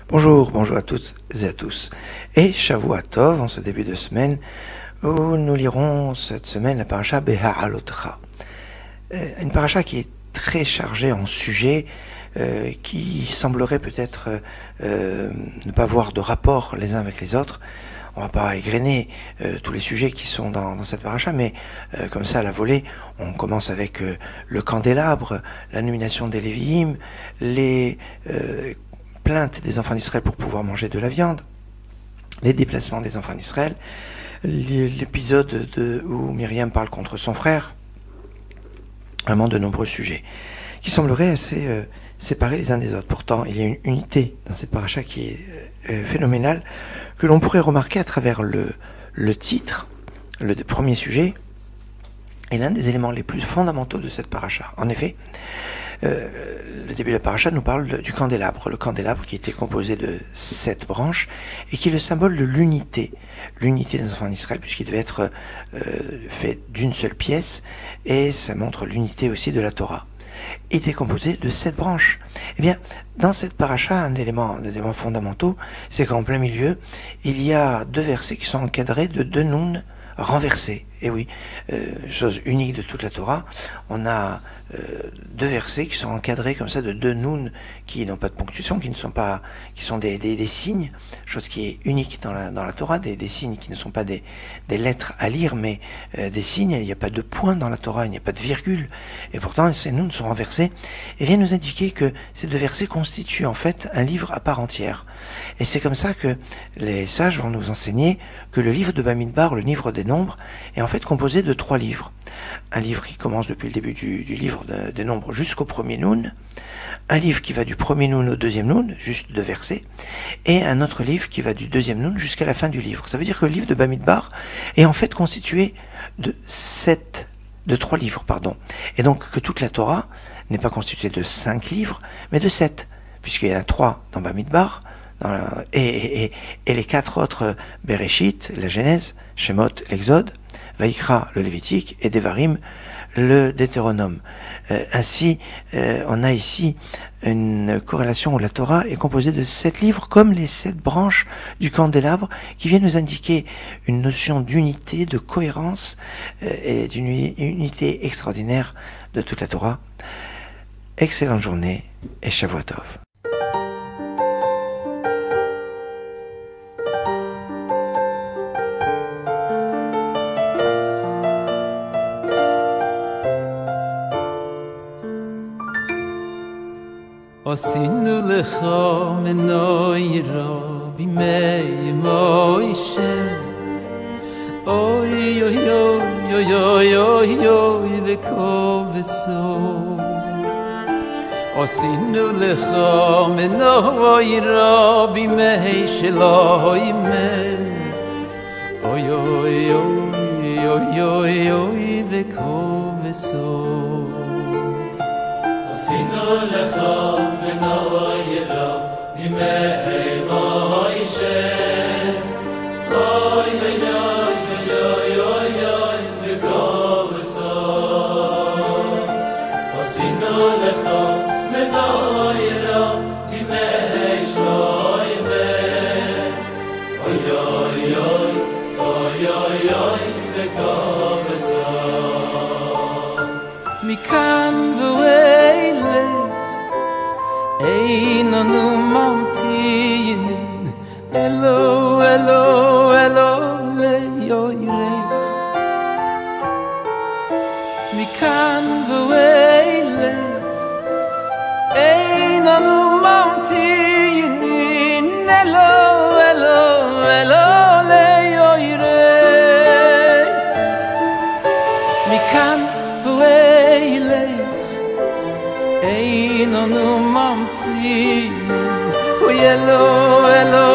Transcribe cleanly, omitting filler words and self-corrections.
Bonjour à toutes et à tous. Et Shavua Tov, en ce début de semaine, où nous lirons cette semaine la paracha Beha'alotcha. Une paracha qui est très chargée en sujets qui sembleraient peut-être ne pas avoir de rapport les uns avec les autres. On va pas égrener tous les sujets qui sont dans cette paracha, mais comme ça à la volée, on commence avec le candélabre, la nomination des Lévi'im, les plaintes des enfants d'Israël pour pouvoir manger de la viande, les déplacements des enfants d'Israël, l'épisode où Myriam parle contre son frère, vraiment de nombreux sujets qui sembleraient assez séparés les uns des autres. Pourtant, il y a une unité dans cette paracha qui est phénoménale, que l'on pourrait remarquer à travers le titre, le premier sujet, est l'un des éléments les plus fondamentaux de cette paracha. En effet, le début de la paracha nous parle du candélabre. Le candélabre qui était composé de 7 branches et qui est le symbole de l'unité. L'unité des enfants d'Israël, puisqu'il devait être fait d'une seule pièce, et ça montre l'unité aussi de la Torah. Il était composé de 7 branches. Eh bien, dans cette paracha, un des éléments fondamentaux, c'est qu'en plein milieu, il y a 2 versets qui sont encadrés de 2 nouns renversés. Et oui, chose unique de toute la Torah, on a 2 versets qui sont encadrés comme ça de 2 nouns qui n'ont pas de ponctuation, qui sont des signes, chose qui est unique dans la Torah, des signes qui ne sont pas des lettres à lire, mais des signes. Il n'y a pas de point dans la Torah, il n'y a pas de virgule, et pourtant ces nouns sont renversés et viennent nous indiquer que ces 2 versets constituent en fait un livre à part entière. Et c'est comme ça que les sages vont nous enseigner que le livre de Bamidbar, le livre des nombres, est en fait composé de 3 livres. Un livre qui commence depuis le début du livre des nombres jusqu'au premier noun, un livre qui va du premier noun au deuxième noun, juste 2 versets, et un autre livre qui va du deuxième noun jusqu'à la fin du livre. Ça veut dire que le livre de Bamidbar est en fait constitué de 3 livres, et donc que toute la Torah n'est pas constituée de 5 livres, mais de 7, puisqu'il y en a 3 dans Bamidbar, et les 4 autres, Bereshit, la Genèse, Shemot, l'Exode, Vaïkra, le Lévitique, et Devarim, le Deutéronome. Ainsi, on a ici une corrélation où la Torah est composée de 7 livres, comme les 7 branches du candélabre, qui viennent nous indiquer une notion d'unité, de cohérence, et d'une unité extraordinaire de toute la Torah. Excellente journée, et Shavua Tov. עשינו לך מנוירה בימי מוישה אוי אוי אוי אוי אוי אוי וכובסו עשינו לך מנוירה בימי שלוימה אוי אוי אוי אוי אוי אוי וכובסו עשינו לך מנוירה בימי מוישה אוי אוי אוי אוי אוי אוי וכובסו עשינו לך מנוירה בימי שלוימה אוי אוי אוי אוי אוי אוי וכובסו מכאן ואילך אין אנו ממתינים אלו אלו אלו ליורך מכאן ואילך אין אנו ממתינים אלו אלו אלו ליורך מכאן ואילך אין אנו ממתינים אלו אלו